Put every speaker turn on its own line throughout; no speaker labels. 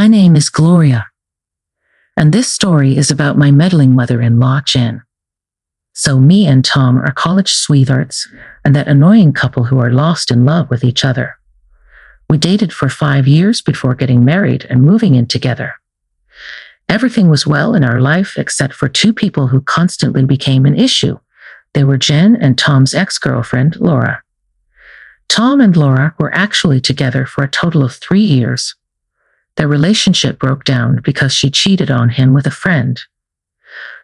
My name is Gloria, and this story is about my meddling mother-in-law, Jen. So me and Tom are college sweethearts and that annoying couple who are lost in love with each other. We dated for 5 years before getting married and moving in together. Everything was well in our life except for two people who constantly became an issue. They were Jen and Tom's ex-girlfriend, Laura. Tom and Laura were actually together for a total of 3 years. Their relationship broke down because she cheated on him with a friend.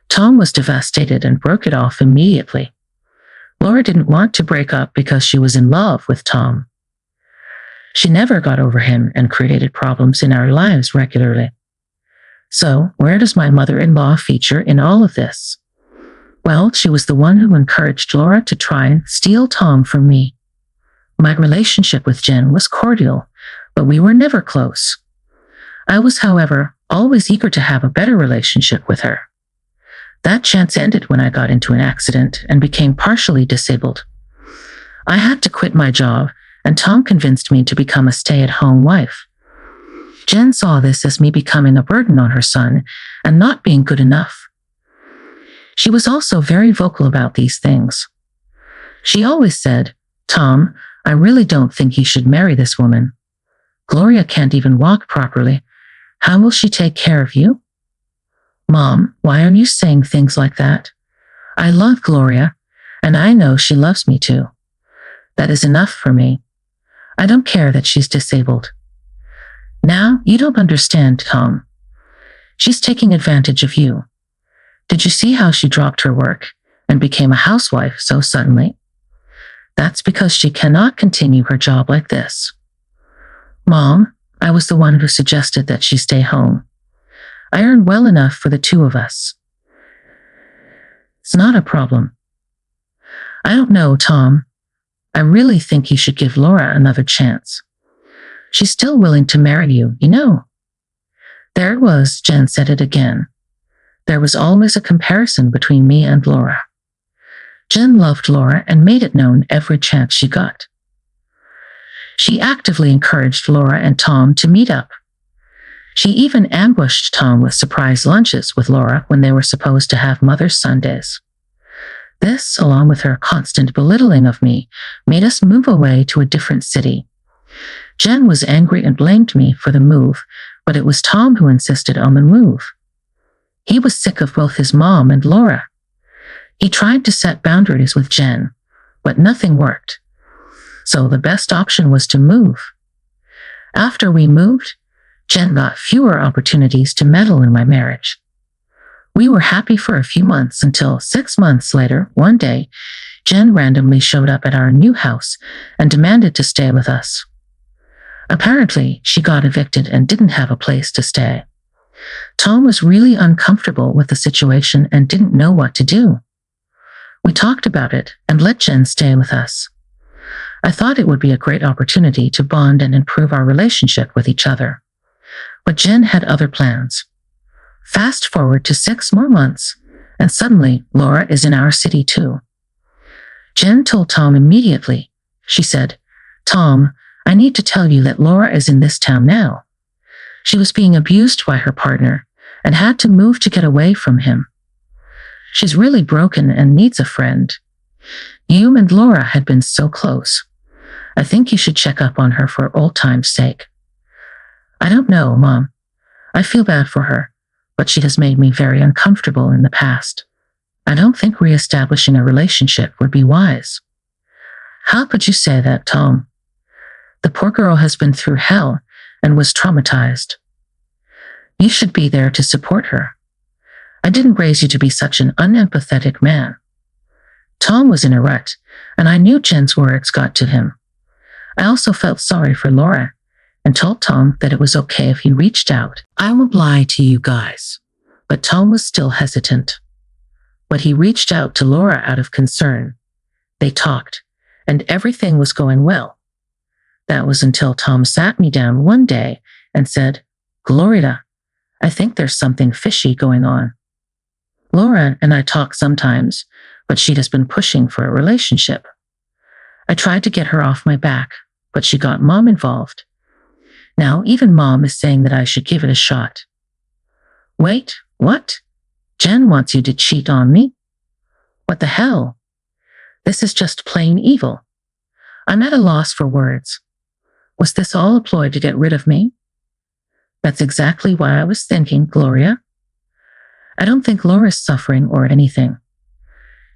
Tom was devastated and broke it off immediately. Laura didn't want to break up because she was in love with Tom. She never got over him and created problems in our lives regularly. So, where does my mother-in-law feature in all of this? Well, she was the one who encouraged Laura to try and steal Tom from me. My relationship with Jen was cordial, but we were never close. I was, however, always eager to have a better relationship with her. That chance ended when I got into an accident and became partially disabled. I had to quit my job, and Tom convinced me to become a stay-at-home wife. Jen saw this as me becoming a burden on her son and not being good enough. She was also very vocal about these things. She always said, "Tom, I really don't think you should marry this woman. Gloria can't even walk properly. How will she take care of you?" "Mom, why are you saying things like that? I love Gloria, and I know she loves me too. That is enough for me. I don't care that she's disabled." "Now, you don't understand, Tom. She's taking advantage of you. Did you see how she dropped her work and became a housewife so suddenly? That's because she cannot continue her job like this." "Mom, I was the one who suggested that she stay home. I earn well enough for the two of us. It's not a problem." "I don't know, Tom. I really think you should give Laura another chance. She's still willing to marry you, you know." There it was, Jen said it again. There was always a comparison between me and Laura. Jen loved Laura and made it known every chance she got. She actively encouraged Laura and Tom to meet up. She even ambushed Tom with surprise lunches with Laura when they were supposed to have Mother's Sundays. This, along with her constant belittling of me, made us move away to a different city. Jen was angry and blamed me for the move, but it was Tom who insisted on the move. He was sick of both his mom and Laura. He tried to set boundaries with Jen, but nothing worked. So the best option was to move. After we moved, Jen got fewer opportunities to meddle in my marriage. We were happy for a few months until 6 months later, one day, Jen randomly showed up at our new house and demanded to stay with us. Apparently, she got evicted and didn't have a place to stay. Tom was really uncomfortable with the situation and didn't know what to do. We talked about it and let Jen stay with us. I thought it would be a great opportunity to bond and improve our relationship with each other. But Jen had other plans. Fast forward to 6 more months, and suddenly Laura is in our city too. Jen told Tom immediately. She said, "Tom, I need to tell you that Laura is in this town now. She was being abused by her partner and had to move to get away from him. She's really broken and needs a friend. You and Laura had been so close. I think you should check up on her for old time's sake." "I don't know, Mom. I feel bad for her, but she has made me very uncomfortable in the past. I don't think reestablishing a relationship would be wise." "How could you say that, Tom? The poor girl has been through hell and was traumatized. You should be there to support her. I didn't raise you to be such an unempathetic man." Tom was in a rut, and I knew Jen's words got to him. I also felt sorry for Laura and told Tom that it was okay if he reached out. I won't lie to you guys, but Tom was still hesitant. But he reached out to Laura out of concern. They talked, and everything was going well. That was until Tom sat me down one day and said, "Gloria, I think there's something fishy going on. Laura and I talk sometimes, but she has been pushing for a relationship. I tried to get her off my back, but she got Mom involved. Now, even Mom is saying that I should give it a shot. Wait, what? Jen wants you to cheat on me? What the hell? This is just plain evil. I'm at a loss for words. Was this all a ploy to get rid of me? That's exactly what I was thinking, Gloria. I don't think Laura's suffering or anything.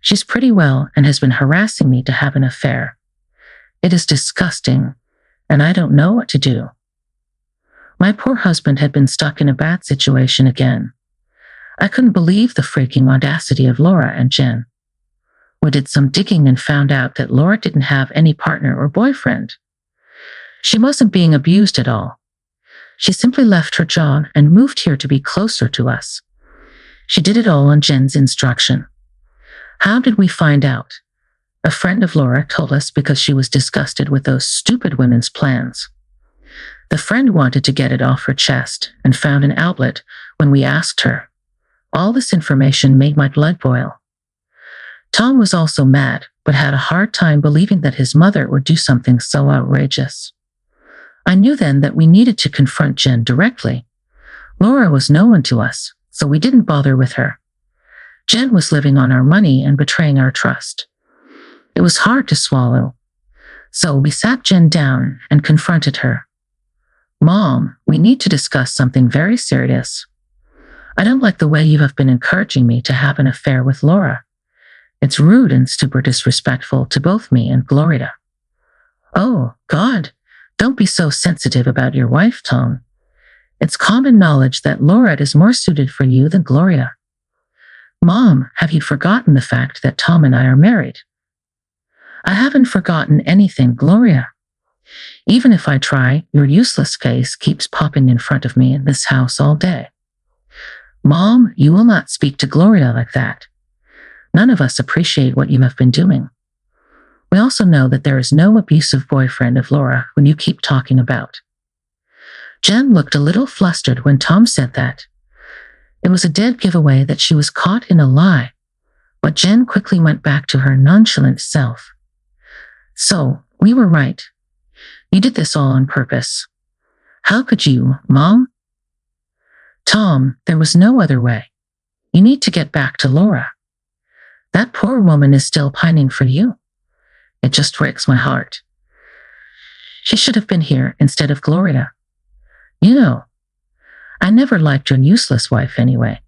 She's pretty well and has been harassing me to have an affair. It is disgusting, and I don't know what to do. My poor husband had been stuck in a bad situation again. I couldn't believe the freaking audacity of Laura and Jen. We did some digging and found out that Laura didn't have any partner or boyfriend. She wasn't being abused at all. She simply left her job and moved here to be closer to us. She did it all on Jen's instruction. How did we find out? A friend of Laura told us because she was disgusted with those stupid women's plans. The friend wanted to get it off her chest and found an outlet when we asked her. All this information made my blood boil. Tom was also mad, but had a hard time believing that his mother would do something so outrageous. I knew then that we needed to confront Jen directly. Laura was no one to us, so we didn't bother with her. Jen was living on our money and betraying our trust. It was hard to swallow. So we sat Jen down and confronted her. Mom, we need to discuss something very serious. I don't like the way you have been encouraging me to have an affair with Laura. It's rude and super disrespectful to both me and Gloria. Oh, God, don't be so sensitive about your wife, Tom. It's common knowledge that Laura is more suited for you than Gloria. Mom, have you forgotten the fact that Tom and I are married? I haven't forgotten anything, Gloria. Even if I try, your useless face keeps popping in front of me in this house all day. Mom, you will not speak to Gloria like that. None of us appreciate what you have been doing. We also know that there is no abusive boyfriend of Laura who you keep talking about. Jen looked a little flustered when Tom said that. It was a dead giveaway that she was caught in a lie, but Jen quickly went back to her nonchalant self. So, we were right. You did this all on purpose. How could you, Mom? Tom, there was no other way. You need to get back to Laura. That poor woman is still pining for you. It just breaks my heart. She should have been here instead of Gloria. You know, I never liked your useless wife anyway.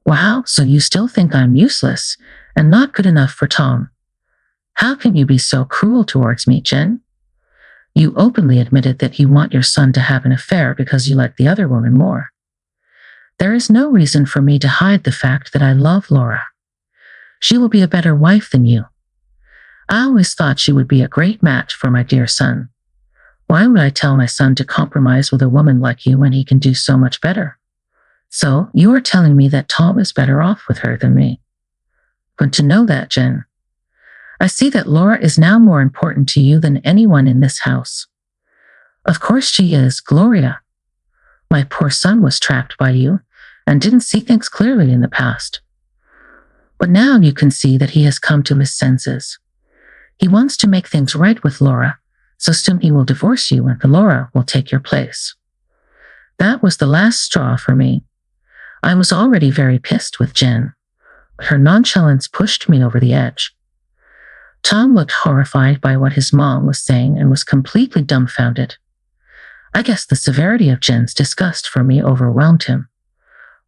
Wow, so you still think I'm useless and not good enough for Tom. How can you be so cruel towards me, Jen? You openly admitted that you want your son to have an affair because you like the other woman more. There is no reason for me to hide the fact that I love Laura. She will be a better wife than you. I always thought she would be a great match for my dear son. Why would I tell my son to compromise with a woman like you when he can do so much better? So you are telling me that Tom is better off with her than me. Good to know that, Jen. I see that Laura is now more important to you than anyone in this house. Of course she is, Gloria. My poor son was trapped by you and didn't see things clearly in the past. But now you can see that he has come to his senses. He wants to make things right with Laura, so soon he will divorce you and Laura will take your place. That was the last straw for me. I was already very pissed with Jen, but her nonchalance pushed me over the edge. Tom looked horrified by what his mom was saying and was completely dumbfounded. I guess the severity of Jen's disgust for me overwhelmed him.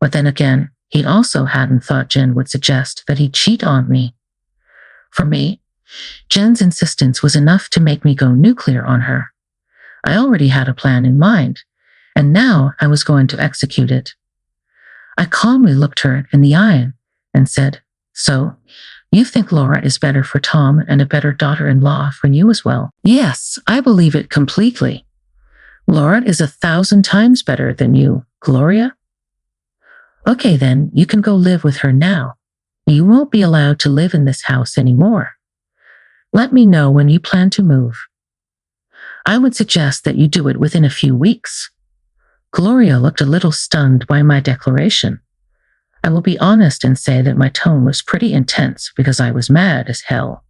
But then again, he also hadn't thought Jen would suggest that he cheat on me. For me, Jen's insistence was enough to make me go nuclear on her. I already had a plan in mind, and now I was going to execute it. I calmly looked her in the eye and said, So, you think Laura is better for Tom and a better daughter-in-law for you as well? Yes, I believe it completely. Laura is 1,000 times better than you, Gloria. Okay then, you can go live with her now. You won't be allowed to live in this house anymore. Let me know when you plan to move. I would suggest that you do it within a few weeks. Gloria looked a little stunned by my declaration. I will be honest and say that my tone was pretty intense because I was mad as hell.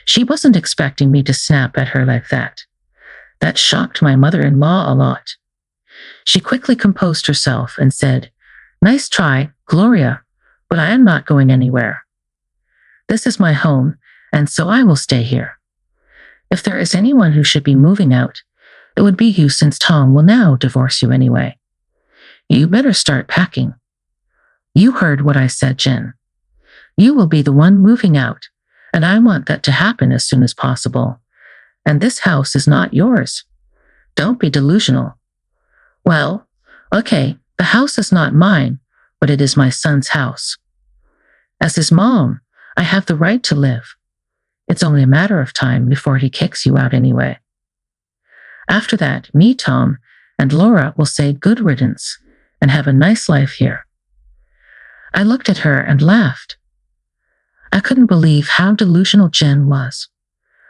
She wasn't expecting me to snap at her like that. That shocked my mother-in-law a lot. She quickly composed herself and said, "Nice try, Gloria, but I am not going anywhere. This is my home, and so I will stay here. If there is anyone who should be moving out, it would be you, since Tom will now divorce you anyway. You better start packing." "You heard what I said, Jen. You will be the one moving out, and I want that to happen as soon as possible. And this house is not yours. Don't be delusional." "Well, okay, the house is not mine, but it is my son's house. As his mom, I have the right to live. It's only a matter of time before he kicks you out anyway. After that, me, Tom, and Laura will say good riddance and have a nice life here." I looked at her and laughed. I couldn't believe how delusional Jen was.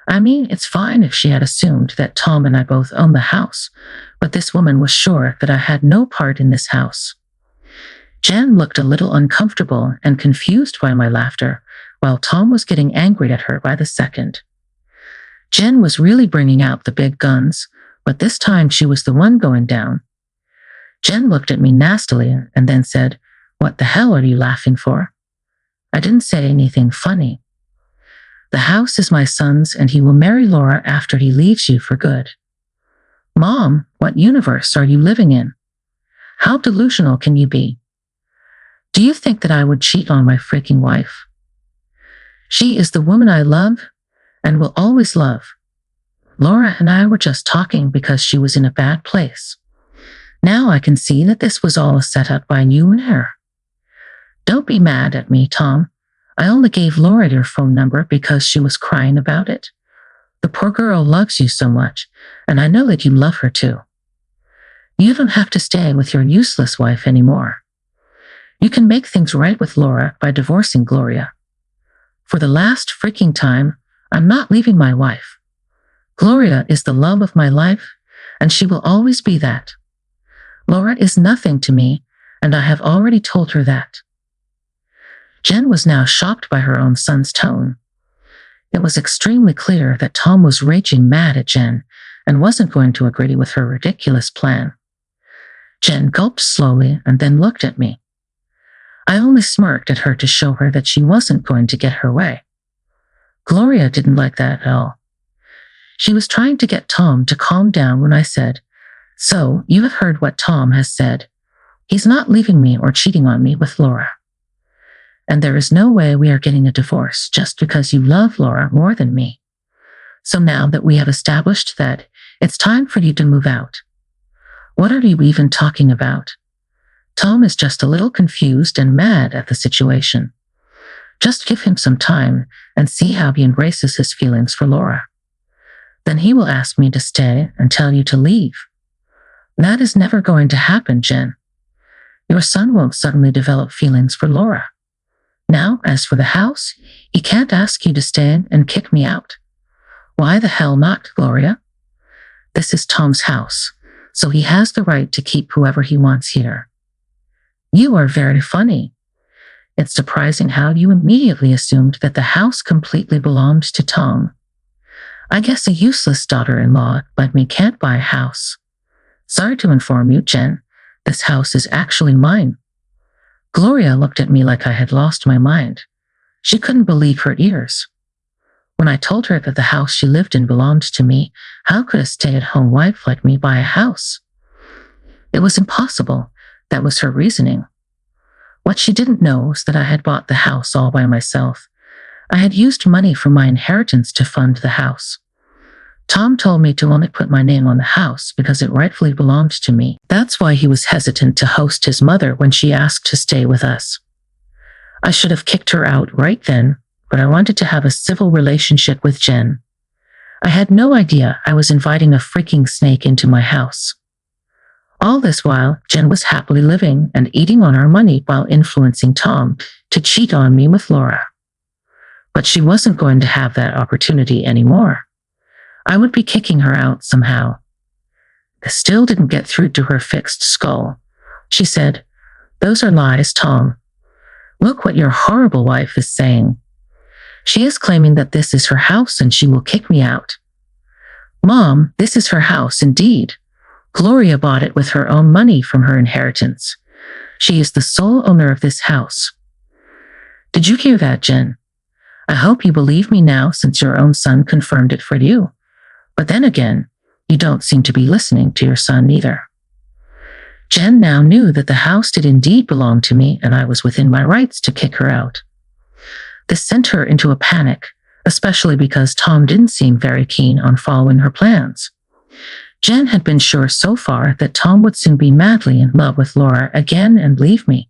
I mean, it's fine if she had assumed that Tom and I both owned the house, but this woman was sure that I had no part in this house. Jen looked a little uncomfortable and confused by my laughter, while Tom was getting angry at her by the second. Jen was really bringing out the big guns, but this time she was the one going down. Jen looked at me nastily and then said, "What the hell are you laughing for?" I didn't say anything funny. "The house is my son's, and he will marry Laura after he leaves you for good." "Mom, what universe are you living in? How delusional can you be? Do you think that I would cheat on my freaking wife? She is the woman I love and will always love. Laura and I were just talking because she was in a bad place. Now I can see that this was all a setup by you and her. Don't be mad at me, Tom. I only gave Laura your phone number because she was crying about it. The poor girl loves you so much, and I know that you love her too. You don't have to stay with your useless wife anymore. You can make things right with Laura by divorcing Gloria. For the last freaking time, I'm not leaving my wife. Gloria is the love of my life, and she will always be that. Laura is nothing to me, and I have already told her that." Jen was now shocked by her own son's tone. It was extremely clear that Tom was raging mad at Jen and wasn't going to agree with her ridiculous plan. Jen gulped slowly and then looked at me. I only smirked at her to show her that she wasn't going to get her way. Gloria didn't like that at all. She was trying to get Tom to calm down when I said, "So, you have heard what Tom has said. He's not leaving me or cheating on me with Laura. And there is no way we are getting a divorce just because you love Laura more than me. So now that we have established that, it's time for you to move out. What are you even talking about?" Tom is just a little confused and mad at the situation. Just give him some time and see how he embraces his feelings for Laura. Then he will ask me to stay and tell you to leave. That is never going to happen, Jen. Your son won't suddenly develop feelings for Laura. Now, as for the house, he can't ask you to stay and kick me out. Why the hell not, Gloria? This is Tom's house, so he has the right to keep whoever he wants here. You are very funny. It's surprising how you immediately assumed that the house completely belonged to Tom. I guess a useless daughter-in-law like me can't buy a house. Sorry to inform you, Jen, this house is actually mine. Gloria looked at me like I had lost my mind. She couldn't believe her ears. When I told her that the house she lived in belonged to me, how could a stay-at-home wife like me buy a house? It was impossible. That was her reasoning. What she didn't know was that I had bought the house all by myself. I had used money from my inheritance to fund the house. Tom told me to only put my name on the house because it rightfully belonged to me. That's why he was hesitant to host his mother when she asked to stay with us. I should have kicked her out right then, but I wanted to have a civil relationship with Jen. I had no idea I was inviting a freaking snake into my house. All this while, Jen was happily living and eating on our money while influencing Tom to cheat on me with Laura. But she wasn't going to have that opportunity anymore. I would be kicking her out somehow. This still didn't get through to her fixed skull. She said, "Those are lies, Tom. Look what your horrible wife is saying. She is claiming that this is her house and she will kick me out. Mom, this is her house indeed. Gloria bought it with her own money from her inheritance. She is the sole owner of this house. Did you hear that, Jen? I hope you believe me now since your own son confirmed it for you. But then again, you don't seem to be listening to your son either. Jen now knew that the house did indeed belong to me and I was within my rights to kick her out. This sent her into a panic, especially because Tom didn't seem very keen on following her plans. Jen had been sure so far that Tom would soon be madly in love with Laura again and leave me.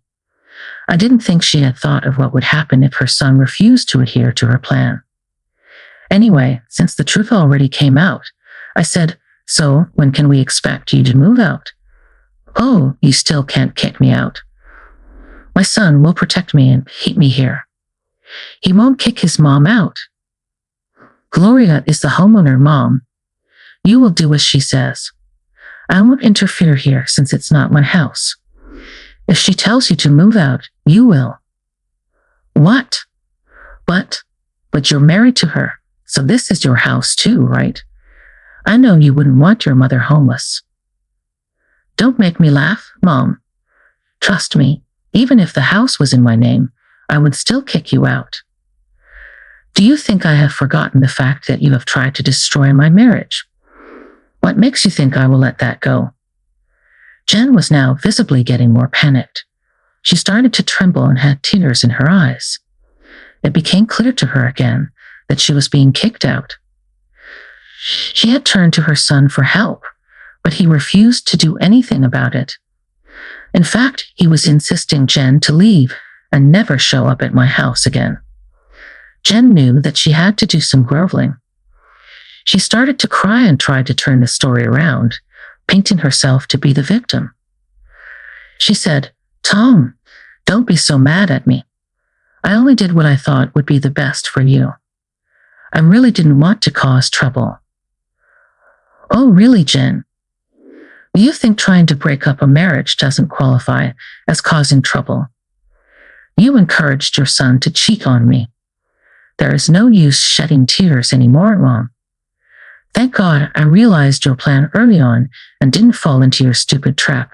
I didn't think she had thought of what would happen if her son refused to adhere to her plan. Anyway, since the truth already came out, I said, "So, when can we expect you to move out?" "Oh, you still can't kick me out. My son will protect me and keep me here. He won't kick his mom out. Gloria is the homeowner, Mom. You will do as she says. I won't interfere here since it's not my house. If she tells you to move out, you will." "What? But you're married to her, so this is your house too, right? I know you wouldn't want your mother homeless." "Don't make me laugh, Mom. Trust me, even if the house was in my name, I would still kick you out. Do you think I have forgotten the fact that you have tried to destroy my marriage? What makes you think I will let that go?" Jen was now visibly getting more panicked. She started to tremble and had tears in her eyes. It became clear to her again that she was being kicked out. She had turned to her son for help, but he refused to do anything about it. In fact, he was insisting Jen to leave and never show up at my house again. Jen knew that she had to do some groveling. She started to cry and tried to turn the story around, painting herself to be the victim. She said, "Tom, don't be so mad at me. I only did what I thought would be the best for you. I really didn't want to cause trouble." "Oh, really, Jen? You think trying to break up a marriage doesn't qualify as causing trouble? You encouraged your son to cheat on me. There is no use shedding tears anymore, Mom. Thank God I realized your plan early on and didn't fall into your stupid trap.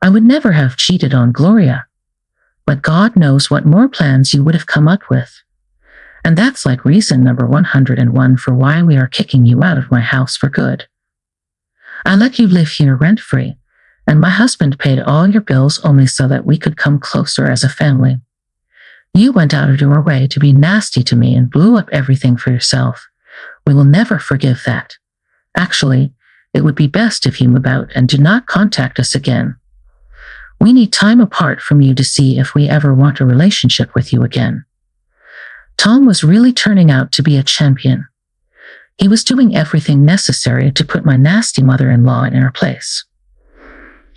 I would never have cheated on Gloria, but God knows what more plans you would have come up with. And that's like reason number 101 for why we are kicking you out of my house for good. I let you live here rent-free, and my husband paid all your bills only so that we could come closer as a family. You went out of your way to be nasty to me and blew up everything for yourself. We will never forgive that. Actually, it would be best if you move out and do not contact us again. We need time apart from you to see if we ever want a relationship with you again." Tom was really turning out to be a champion. He was doing everything necessary to put my nasty mother-in-law in her place.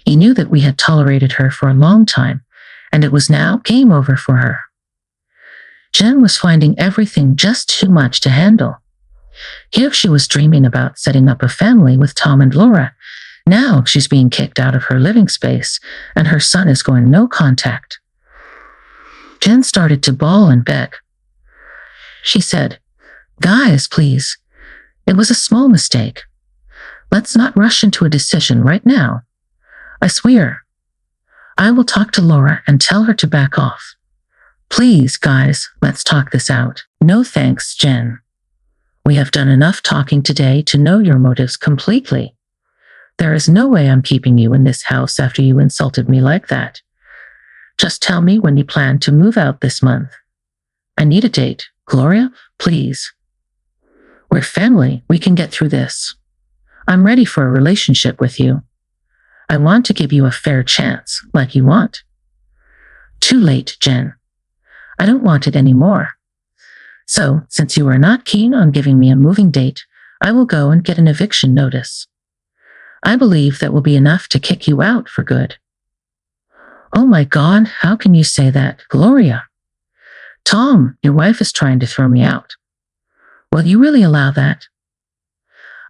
He knew that we had tolerated her for a long time, and it was now game over for her. Jen was finding everything just too much to handle. Here she was dreaming about setting up a family with Tom and Laura. Now she's being kicked out of her living space, and her son is going no contact. Jen started to bawl and beg. She said, "Guys, please. It was a small mistake. Let's not rush into a decision right now. I swear. I will talk to Laura and tell her to back off. Please, guys, let's talk this out." "No thanks, Jen. We have done enough talking today to know your motives completely. There is no way I'm keeping you in this house after you insulted me like that. Just tell me when you plan to move out this month. I need a date. Gloria, please. We're family. We can get through this. I'm ready for a relationship with you. I want to give you a fair chance, like you want." "Too late, Jen. I don't want it anymore. So, since you are not keen on giving me a moving date, I will go and get an eviction notice. I believe that will be enough to kick you out for good." "Oh my God, how can you say that, Gloria? Tom, your wife is trying to throw me out. Will you really allow that?"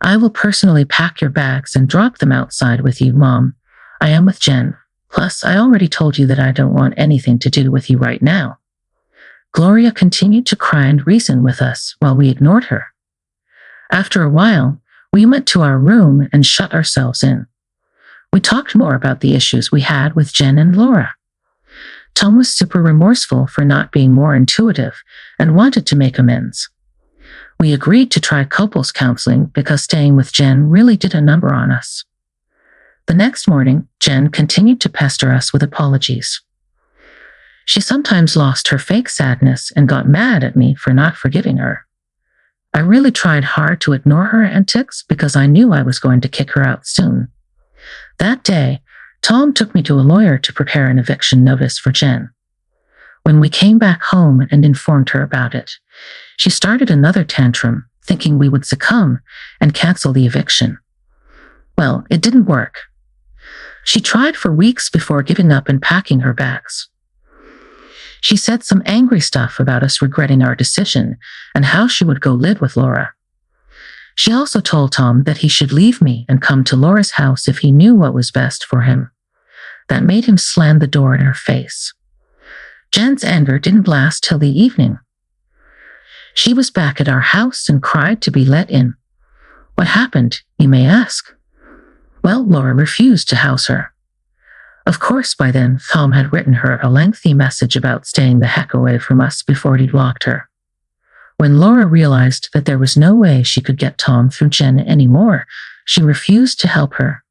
"I will personally pack your bags and drop them outside with you, Mom. I am with Jen. Plus, I already told you that I don't want anything to do with you right now." Gloria continued to cry and reason with us while we ignored her. After a while, We went to our room and shut ourselves in. We talked more about the issues we had with Jen and Laura. Tom was super remorseful for not being more intuitive and wanted to make amends. We agreed to try couples counseling because staying with Jen really did a number on us. The next morning, Jen continued to pester us with apologies. She sometimes lost her fake sadness and got mad at me for not forgiving her. I really tried hard to ignore her antics because I knew I was going to kick her out soon. That day, Tom took me to a lawyer to prepare an eviction notice for Jen. When we came back home and informed her about it, she started another tantrum, thinking we would succumb and cancel the eviction. Well, it didn't work. She tried for weeks before giving up and packing her bags. She said some angry stuff about us regretting our decision and how she would go live with Laura. She also told Tom that he should leave me and come to Laura's house if he knew what was best for him. That made him slam the door in her face. Jen's anger didn't last till the evening. She was back at our house and cried to be let in. What happened, you may ask? Well, Laura refused to house her. Of course, by then, Tom had written her a lengthy message about staying the heck away from us before he'd locked her. When Laura realized that there was no way she could get Tom through Jen anymore, she refused to help her.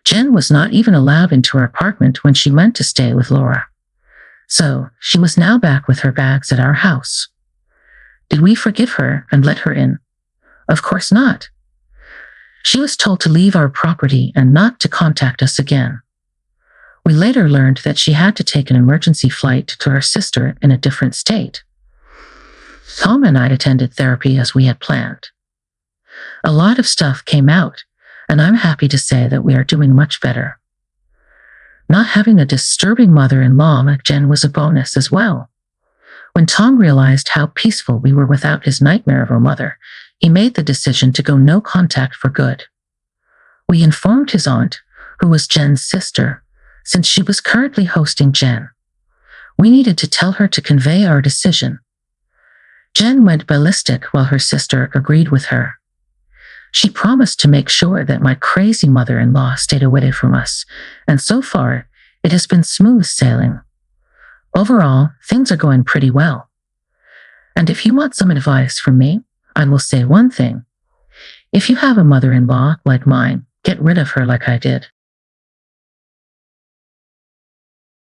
Jen was not even allowed into her apartment when she went to stay with Laura. So, she was now back with her bags at our house. Did we forgive her and let her in? Of course not. She was told to leave our property and not to contact us again. We later learned that she had to take an emergency flight to her sister in a different state. Tom and I attended therapy as we had planned. A lot of stuff came out, and I'm happy to say that we are doing much better. Not having a disturbing mother-in-law like Jen was a bonus as well. When Tom realized how peaceful we were without his nightmare of a mother, he made the decision to go no contact for good. We informed his aunt, who was Jen's sister, since she was currently hosting Jen. We needed to tell her to convey our decision. Jen went ballistic while her sister agreed with her. She promised to make sure that my crazy mother-in-law stayed away from us, and so far, it has been smooth sailing. Overall, things are going pretty well. And if you want some advice from me, I will say one thing. If you have a mother-in-law like mine, get rid of her like I did.